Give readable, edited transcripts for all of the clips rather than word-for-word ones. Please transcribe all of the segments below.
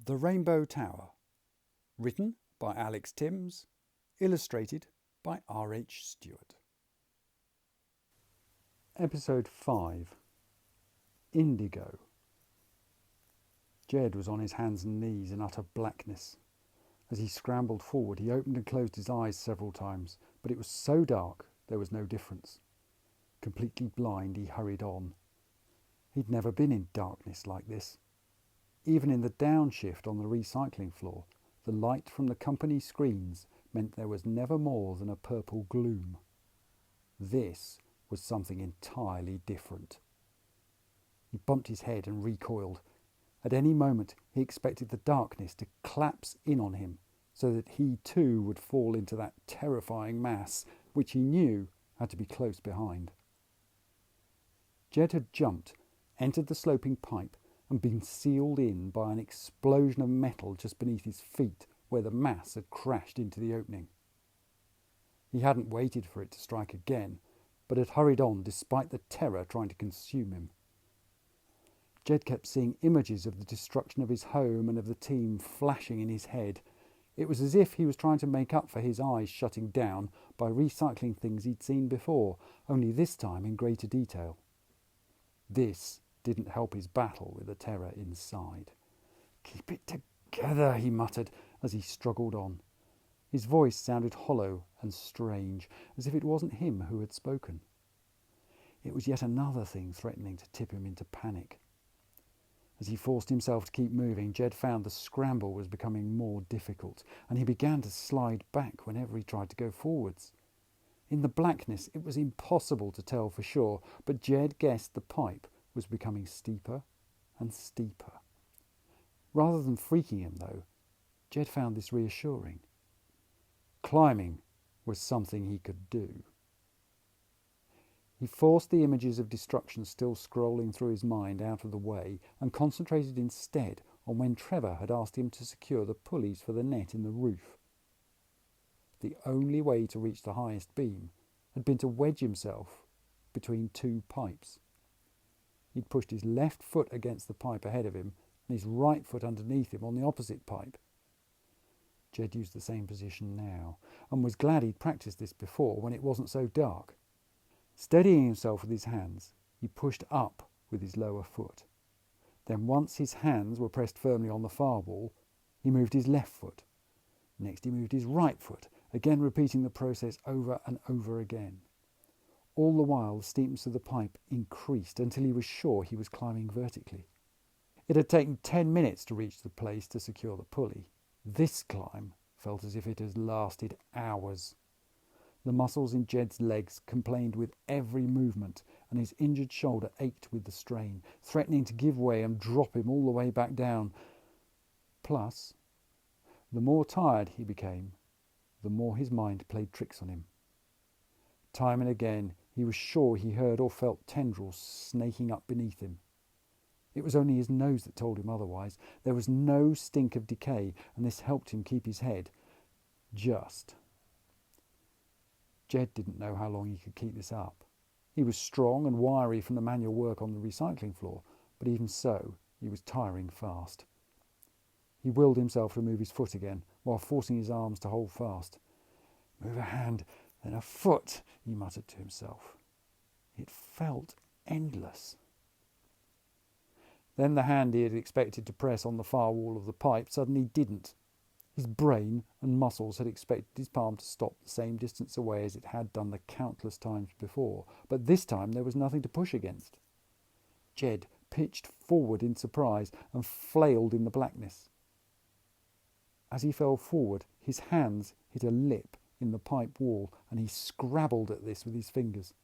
The Rainbow Tower. Written by Alex Tymms. Illustrated by R H Stewart. Episode 5. Indigo. Jed was on his hands and knees in utter blackness. As he scrambled forward, he opened and closed his eyes several times, but it was so dark there was no difference. Completely blind, he hurried on. He'd never been in darkness like this. Even in the downshift on the recycling floor, the light from the company screens meant there was never more than a purple gloom. This was something entirely different. He bumped his head and recoiled. At any moment he expected the darkness to collapse in on him, so that he too would fall into that terrifying mass, which he knew had to be close behind. Jed had jumped, entered the sloping pipe, and been sealed in by an explosion of metal just beneath his feet, where the mass had crashed into the opening. He hadn't waited for it to strike again, but had hurried on despite the terror trying to consume him. Jed kept seeing images of the destruction of his home and of the team flashing in his head. It was as if he was trying to make up for his eyes shutting down by recycling things he'd seen before, only this time in greater detail. This didn't help his battle with the terror inside. "Keep it together," he muttered as he struggled on. His voice sounded hollow and strange, as if it wasn't him who had spoken. It was yet another thing threatening to tip him into panic. As he forced himself to keep moving, Jed found the scramble was becoming more difficult, and he began to slide back whenever he tried to go forwards. In the blackness, it was impossible to tell for sure, but Jed guessed the pipe was becoming steeper and steeper. Rather than freaking him, though, Jed found this reassuring. Climbing was something he could do. He forced the images of destruction still scrolling through his mind out of the way and concentrated instead on when Trevor had asked him to secure the pulleys for the net in the roof. The only way to reach the highest beam had been to wedge himself between two pipes. He'd pushed his left foot against the pipe ahead of him and his right foot underneath him on the opposite pipe. Jed used the same position now, and was glad he'd practiced this before when it wasn't so dark. Steadying himself with his hands, he pushed up with his lower foot. Then once his hands were pressed firmly on the far wall, he moved his left foot. Next he moved his right foot, again repeating the process over and over again. All the while the steepness of the pipe increased until he was sure he was climbing vertically. It had taken 10 minutes to reach the place to secure the pulley. This climb felt as if it had lasted hours. The muscles in Jed's legs complained with every movement, and his injured shoulder ached with the strain, threatening to give way and drop him all the way back down. Plus, the more tired he became, the more his mind played tricks on him. Time and again, he was sure he heard or felt tendrils snaking up beneath him. It was only his nose that told him otherwise. There was no stink of decay, and this helped him keep his head. Just. Jed didn't know how long he could keep this up. He was strong and wiry from the manual work on the recycling floor, but even so, he was tiring fast. He willed himself to move his foot again, while forcing his arms to hold fast. "Move a hand, then a foot," he muttered to himself. It felt endless. Then the hand he had expected to press on the far wall of the pipe suddenly didn't. His brain and muscles had expected his palm to stop the same distance away as it had done the countless times before, but this time there was nothing to push against. Jed pitched forward in surprise and flailed in the blackness. As he fell forward, his hands hit a lip in the pipe wall, and he scrabbled at this with his fingers.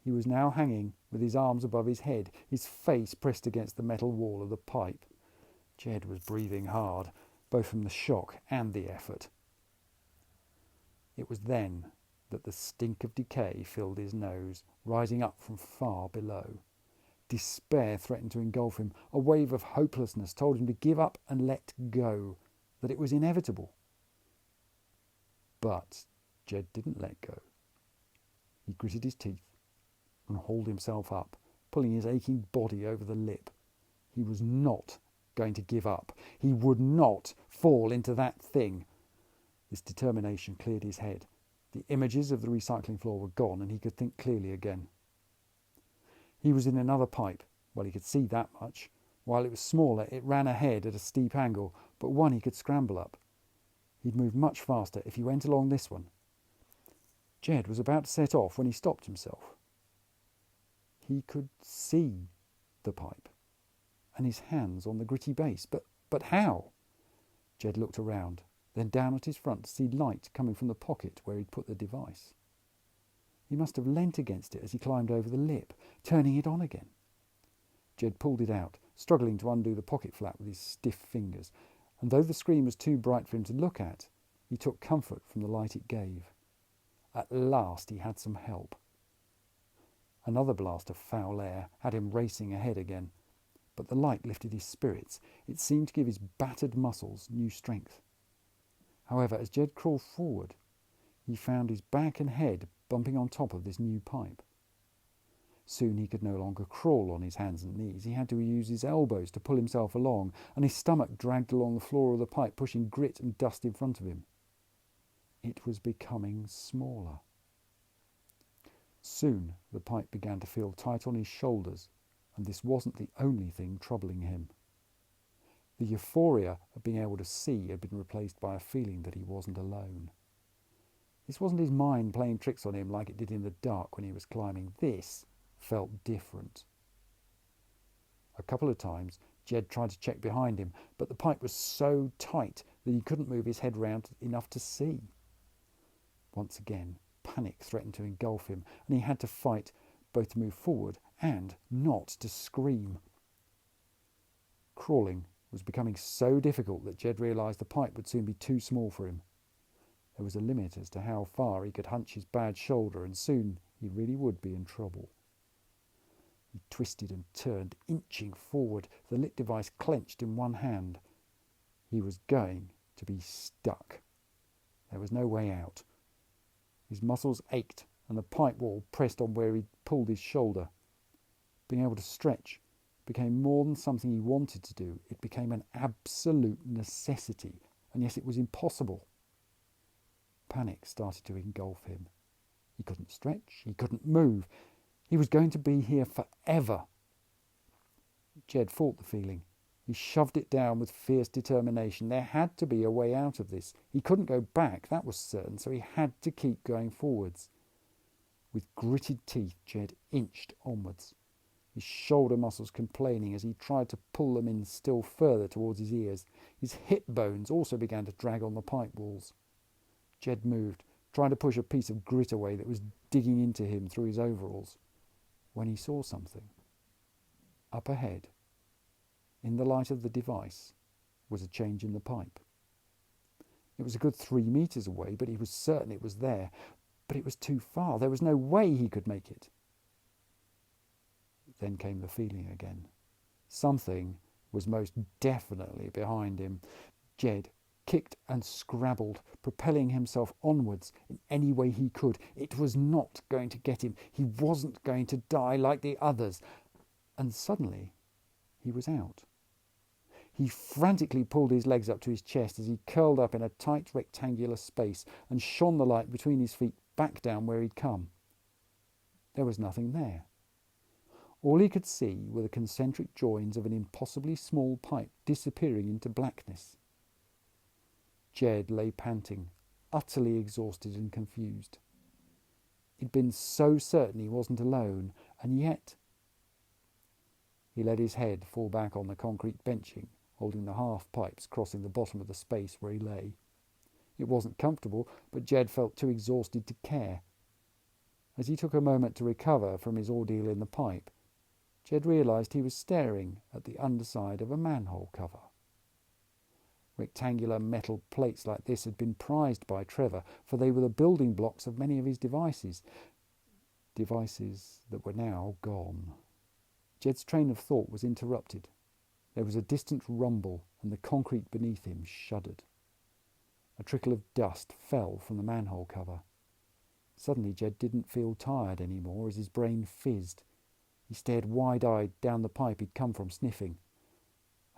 He was now hanging with his arms above his head, his face pressed against the metal wall of the pipe. Jed was breathing hard, both from the shock and the effort. It was then that the stink of decay filled his nose, rising up from far below. Despair threatened to engulf him. A wave of hopelessness told him to give up and let go, that it was inevitable. But Jed didn't let go. He gritted his teeth and hauled himself up, pulling his aching body over the lip. He was not going to give up. He would not fall into that thing. This determination cleared his head. The images of the recycling floor were gone, and he could think clearly again. He was in another pipe. Well, he could see that much. While it was smaller, it ran ahead at a steep angle, but one he could scramble up. He'd move much faster if he went along this one. Jed was about to set off when he stopped himself. He could see the pipe, and his hands on the gritty base. But how? Jed looked around, then down at his front to see light coming from the pocket where he'd put the device. He must have leant against it as he climbed over the lip, turning it on again. Jed pulled it out, struggling to undo the pocket flap with his stiff fingers, and though the screen was too bright for him to look at, he took comfort from the light it gave. At last he had some help. Another blast of foul air had him racing ahead again, but the light lifted his spirits. It seemed to give his battered muscles new strength. However, as Jed crawled forward, he found his back and head bumping on top of this new pipe. Soon he could no longer crawl on his hands and knees. He had to use his elbows to pull himself along, and his stomach dragged along the floor of the pipe, pushing grit and dust in front of him. It was becoming smaller. Soon the pipe began to feel tight on his shoulders, and this wasn't the only thing troubling him. The euphoria of being able to see had been replaced by a feeling that he wasn't alone. This wasn't his mind playing tricks on him like it did in the dark when he was climbing. This felt different. A couple of times Jed tried to check behind him, but the pipe was so tight that he couldn't move his head round enough to see. Once again, panic threatened to engulf him, and he had to fight both to move forward and not to scream. Crawling was becoming so difficult that Jed realised the pipe would soon be too small for him. There was a limit as to how far he could hunch his bad shoulder, and soon he really would be in trouble. He twisted and turned, inching forward, the lit device clenched in one hand. He was going to be stuck. There was no way out. His muscles ached, and the pipe wall pressed on where he'd pulled his shoulder. Being able to stretch became more than something he wanted to do. It became an absolute necessity, and yet it was impossible. Panic started to engulf him. He couldn't stretch, he couldn't move. He was going to be here forever. Jed fought the feeling. He shoved it down with fierce determination. There had to be a way out of this. He couldn't go back, that was certain, so he had to keep going forwards. With gritted teeth, Jed inched onwards, his shoulder muscles complaining as he tried to pull them in still further towards his ears. His hip bones also began to drag on the pipe walls. Jed moved, trying to push a piece of grit away that was digging into him through his overalls, when he saw something. Up ahead, in the light of the device, was a change in the pipe. It was a good 3 meters away, but he was certain it was there. But it was too far. There was no way he could make it. Then came the feeling again. Something was most definitely behind him. Jed kicked and scrabbled, propelling himself onwards in any way he could. It was not going to get him. He wasn't going to die like the others. And suddenly, he was out. He frantically pulled his legs up to his chest as he curled up in a tight rectangular space and shone the light between his feet back down where he'd come. There was nothing there. All he could see were the concentric joins of an impossibly small pipe disappearing into blackness. Jed lay panting, utterly exhausted and confused. He'd been so certain he wasn't alone, and yet... He let his head fall back on the concrete benching, holding the half pipes crossing the bottom of the space where he lay. It wasn't comfortable, but Jed felt too exhausted to care. As he took a moment to recover from his ordeal in the pipe, Jed realised he was staring at the underside of a manhole cover. Rectangular metal plates like this had been prized by Trevor, for they were the building blocks of many of his devices. Devices that were now gone. Jed's train of thought was interrupted. There was a distant rumble, and the concrete beneath him shuddered. A trickle of dust fell from the manhole cover. Suddenly Jed didn't feel tired anymore as his brain fizzed. He stared wide-eyed down the pipe he'd come from sniffing.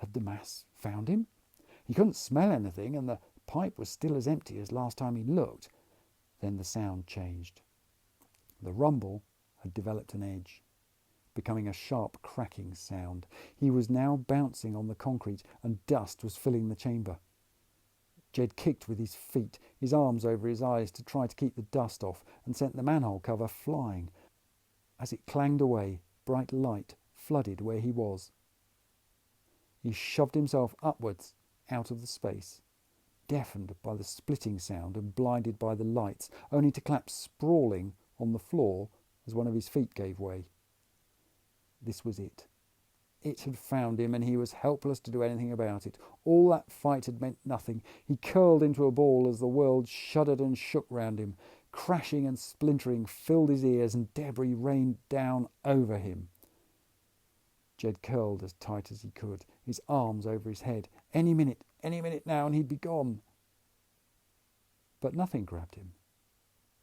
Had the mass found him? He couldn't smell anything, and the pipe was still as empty as last time he looked. Then the sound changed. The rumble had developed an edge, becoming a sharp cracking sound. He was now bouncing on the concrete, and dust was filling the chamber. Jed kicked with his feet, his arms over his eyes to try to keep the dust off, and sent the manhole cover flying. As it clanged away, bright light flooded where he was. He shoved himself upwards out of the space, deafened by the splitting sound and blinded by the lights, only to collapse sprawling on the floor as one of his feet gave way. This was it. It had found him, and he was helpless to do anything about it. All that fight had meant nothing. He curled into a ball as the world shuddered and shook round him. Crashing and splintering filled his ears, and debris rained down over him. Jed curled as tight as he could, his arms over his head. Any minute now, and he'd be gone. But nothing grabbed him,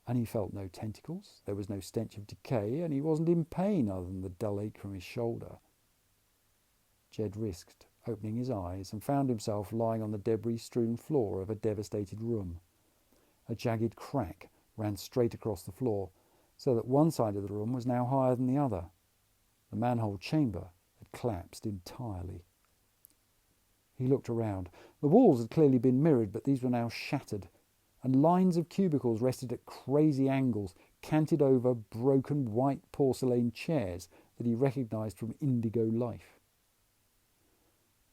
and he felt no tentacles. There was no stench of decay, and he wasn't in pain other than the dull ache from his shoulder. Jed risked opening his eyes and found himself lying on the debris-strewn floor of a devastated room. A jagged crack ran straight across the floor, so that one side of the room was now higher than the other. The manhole chamber had collapsed entirely. He looked around. The walls had clearly been mirrored, but these were now shattered, and lines of cubicles rested at crazy angles, canted over broken white porcelain chairs that he recognised from Indigo Life.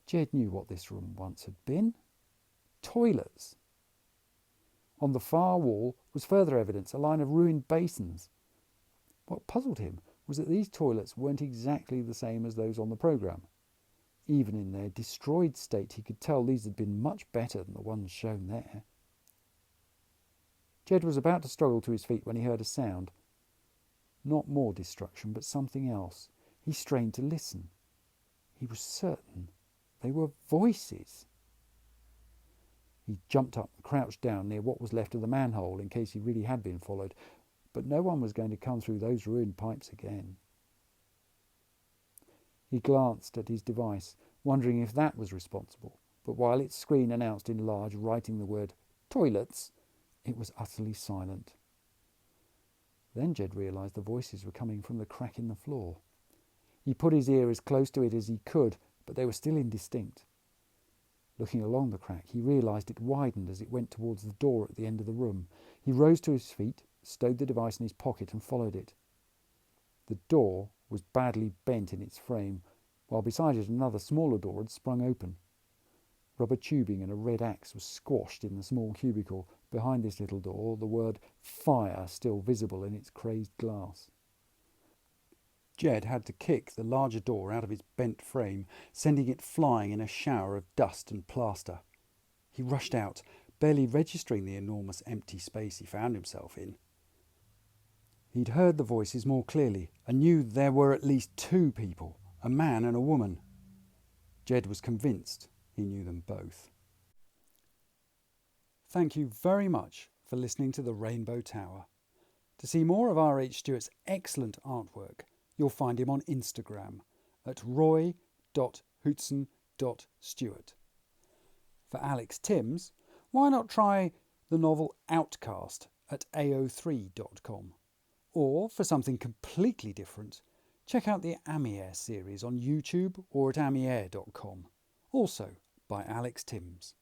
Jed knew what this room once had been. Toilets. On the far wall was further evidence, a line of ruined basins. What puzzled him was that these toilets weren't exactly the same as those on the programme. Even in their destroyed state, he could tell these had been much better than the ones shown there. Jed was about to struggle to his feet when he heard a sound. Not more destruction, but something else. He strained to listen. He was certain they were voices. He jumped up and crouched down near what was left of the manhole in case he really had been followed, but no one was going to come through those ruined pipes again. He glanced at his device, wondering if that was responsible, but while its screen announced in large, writing the word "toilets," it was utterly silent. Then Jed realised the voices were coming from the crack in the floor. He put his ear as close to it as he could, but they were still indistinct. Looking along the crack, he realised it widened as it went towards the door at the end of the room. He rose to his feet, stowed the device in his pocket and followed it. The door was badly bent in its frame, while beside it another smaller door had sprung open. Rubber tubing and a red axe was squashed in the small cubicle. Behind this little door, the word "fire" still visible in its crazed glass. Jed had to kick the larger door out of its bent frame, sending it flying in a shower of dust and plaster. He rushed out, barely registering the enormous empty space he found himself in. He'd heard the voices more clearly and knew there were at least two people, a man and a woman. Jed was convinced he knew them both. Thank you very much for listening to The Rainbow Tower. To see more of R H Stewart's excellent artwork, you'll find him on Instagram at roy.hootson.stewart. For Alex Tymms, why not try the novel OutCaste at ao3.com? Or, for something completely different, check out the Amier series on YouTube or at amier.com, also by Alex Tymms.